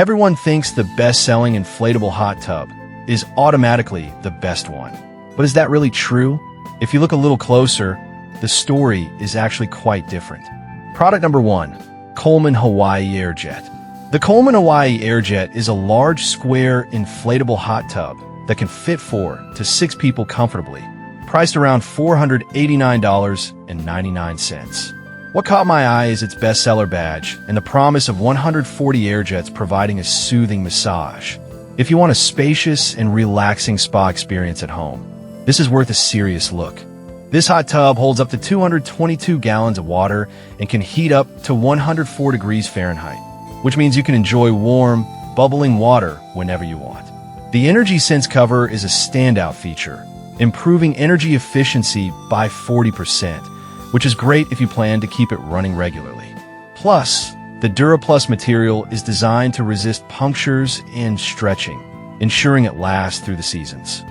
Everyone thinks the best-selling inflatable hot tub is automatically the best one. But is that really true? If you look a little closer, the story is actually quite different. Product number 1, Coleman Hawaii Airjet. The Coleman Hawaii Airjet is a large square inflatable hot tub that can fit 4 to 6 people comfortably, priced around $489.99. What caught my eye is its bestseller badge and the promise of 140 airjets providing a soothing massage. If you want a spacious and relaxing spa experience at home, this is worth a serious look. This hot tub holds up to 222 gallons of water and can heat up to 104 degrees Fahrenheit, which means you can enjoy warm, bubbling water whenever you want. The Energy Sense cover is a standout feature, improving energy efficiency by 40%, which is great if you plan to keep it running regularly. Plus, the DuraPlus material is designed to resist punctures and stretching, ensuring it lasts through the seasons.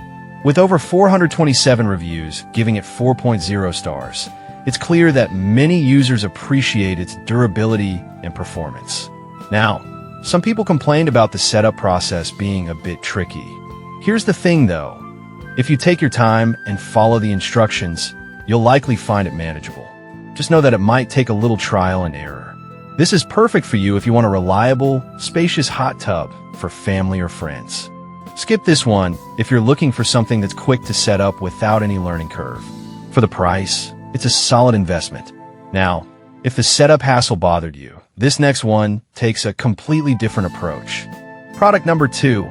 With over 427 reviews giving it 4.0 stars, it's clear that many users appreciate its durability and performance. Now, some people complained about the setup process being a bit tricky. Here's the thing though, if you take your time and follow the instructions, you'll likely find it manageable. Just know that it might take a little trial and error. This is perfect for you if you want a reliable, spacious hot tub for family or friends. Skip this one if you're looking for something that's quick to set up without any learning curve. For the price, it's a solid investment. Now, if the setup hassle bothered you, this next one takes a completely different approach. Product number 2,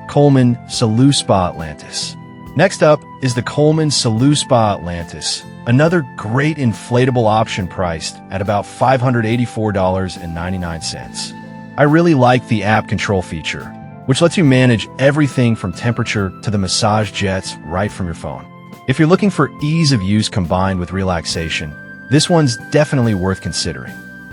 Coleman Salou Spa Atlantis. Next up is the Coleman Salou Spa Atlantis, another great inflatable option priced at about $584.99. I really like the app control feature, which lets you manage everything from temperature to the massage jets right from your phone. If you're looking for ease of use combined with relaxation, this one's definitely worth considering.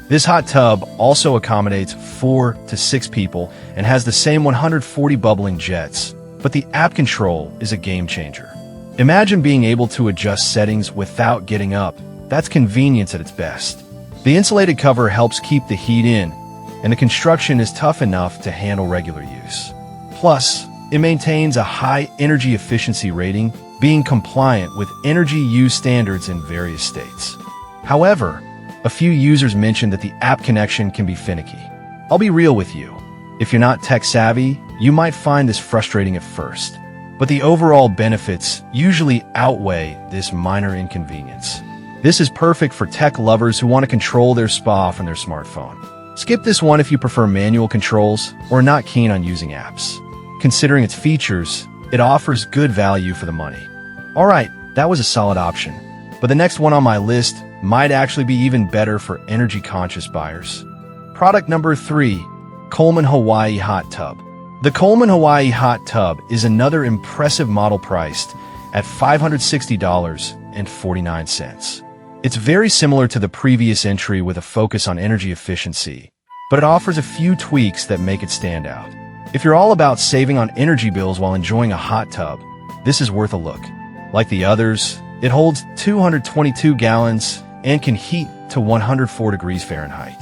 This hot tub also accommodates 4 to 6 people and has the same 140 bubbling jets, but the app control is a game changer. Imagine being able to adjust settings without getting up. That's convenience at its best. The insulated cover helps keep the heat in, and the construction is tough enough to handle regular use. Plus, it maintains a high energy efficiency rating, being compliant with energy use standards in various states. However, a few users mentioned that the app connection can be finicky. I'll be real with you. If you're not tech savvy, you might find this frustrating at first, but the overall benefits usually outweigh this minor inconvenience. This is perfect for tech lovers who want to control their spa from their smartphone. Skip this one if you prefer manual controls or are not keen on using apps. Considering its features, it offers good value for the money. Alright, that was a solid option, but the next one on my list might actually be even better for energy-conscious buyers. Product number 3, Coleman Hawaii Hot Tub. The Coleman Hawaii Hot Tub is another impressive model priced at $560.49. It's very similar to the previous entry with a focus on energy efficiency, but it offers a few tweaks that make it stand out. If you're all about saving on energy bills while enjoying a hot tub, this is worth a look. Like the others, it holds 222 gallons and can heat to 104 degrees Fahrenheit.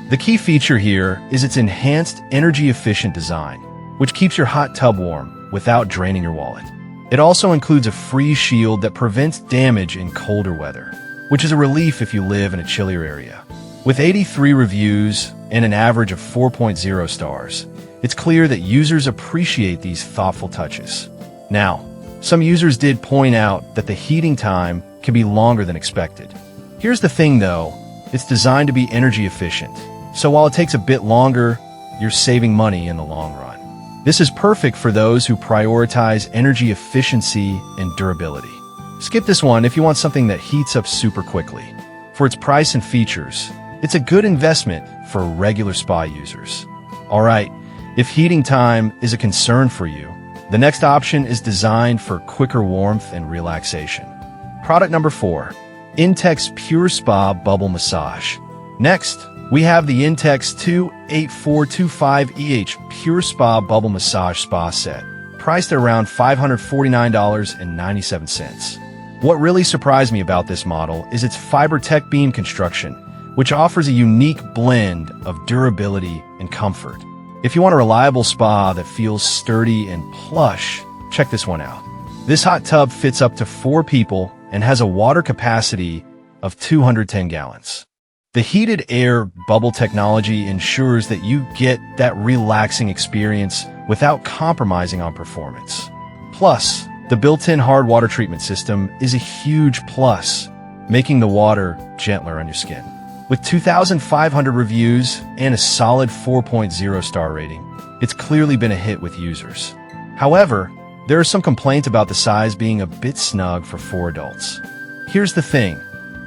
The key feature here is its enhanced energy-efficient design, which keeps your hot tub warm without draining your wallet. It also includes a freeze shield that prevents damage in colder weather, which is a relief if you live in a chillier area. With 83 reviews and an average of 4.0 stars, it's clear that users appreciate these thoughtful touches. Now, some users did point out that the heating time can be longer than expected. Here's the thing though, it's designed to be energy efficient, so while it takes a bit longer, you're saving money in the long run. This is perfect for those who prioritize energy efficiency and durability. Skip this one if you want something that heats up super quickly. For its price and features, it's a good investment for regular spa users. Alright, if heating time is a concern for you, the next option is designed for quicker warmth and relaxation. Product number 4, Intex Pure Spa Bubble Massage. Next, we have the Intex 28425EH Pure Spa Bubble Massage Spa Set, priced at around $549.97. What really surprised me about this model is its fiber tech beam construction, which offers a unique blend of durability and comfort. If you want a reliable spa that feels sturdy and plush, check this one out. This hot tub fits up to 4 people and has a water capacity of 210 gallons. The heated air bubble technology ensures that you get that relaxing experience without compromising on performance. Plus, the built-in hard water treatment system is a huge plus, making the water gentler on your skin. With 2,500 reviews and a solid 4.0 star rating, it's clearly been a hit with users. However, there are some complaints about the size being a bit snug for 4 adults. Here's the thing.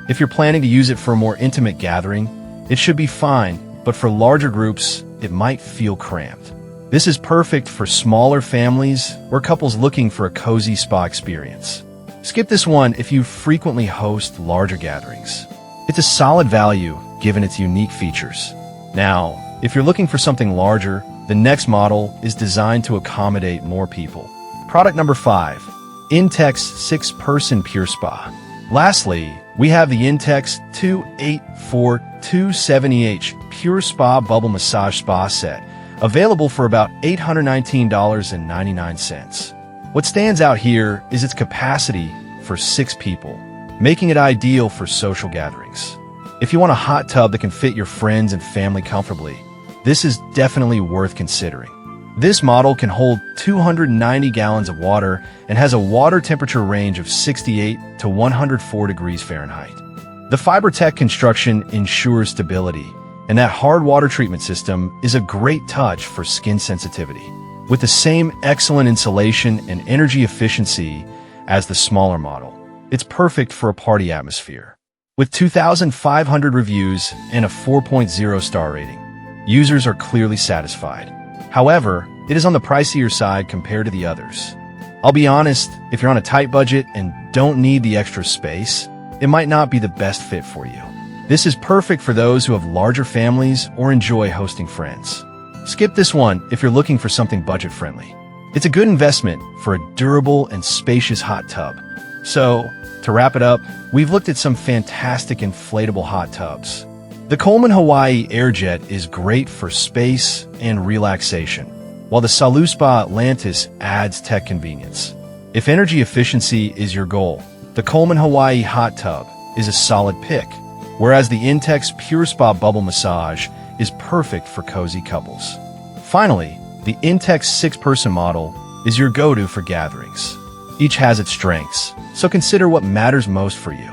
If you're planning to use it for a more intimate gathering, it should be fine, but for larger groups, it might feel cramped. This is perfect for smaller families or couples looking for a cozy spa experience. Skip this one if you frequently host larger gatherings. It's a solid value given its unique features. Now, if you're looking for something larger, the next model is designed to accommodate more people. Product number 5, Intex 6-Person Pure Spa. Lastly, we have the Intex 284-270H Pure Spa Bubble Massage Spa Set, available for about $819.99. What stands out here is its capacity for 6 people, making it ideal for social gatherings. If you want a hot tub that can fit your friends and family comfortably, this is definitely worth considering. This model can hold 290 gallons of water and has a water temperature range of 68 to 104 degrees Fahrenheit. The FiberTech construction ensures stability, and that hard water treatment system is a great touch for skin sensitivity. With the same excellent insulation and energy efficiency as the smaller model, it's perfect for a party atmosphere. With 2,500 reviews and a 4.0 star rating, users are clearly satisfied. However, it is on the pricier side compared to the others. I'll be honest, if you're on a tight budget and don't need the extra space, it might not be the best fit for you. This is perfect for those who have larger families or enjoy hosting friends. Skip this one if you're looking for something budget-friendly. It's a good investment for a durable and spacious hot tub. So, to wrap it up, we've looked at some fantastic inflatable hot tubs. The Coleman Hawaii Airjet is great for space and relaxation, while the Saluspa Atlantis adds tech convenience. If energy efficiency is your goal, the Coleman Hawaii Hot Tub is a solid pick, whereas the Intex Pure Spa Bubble Massage is perfect for cozy couples. Finally, the Intex 6-Person model is your go-to for gatherings. Each has its strengths, so consider what matters most for you.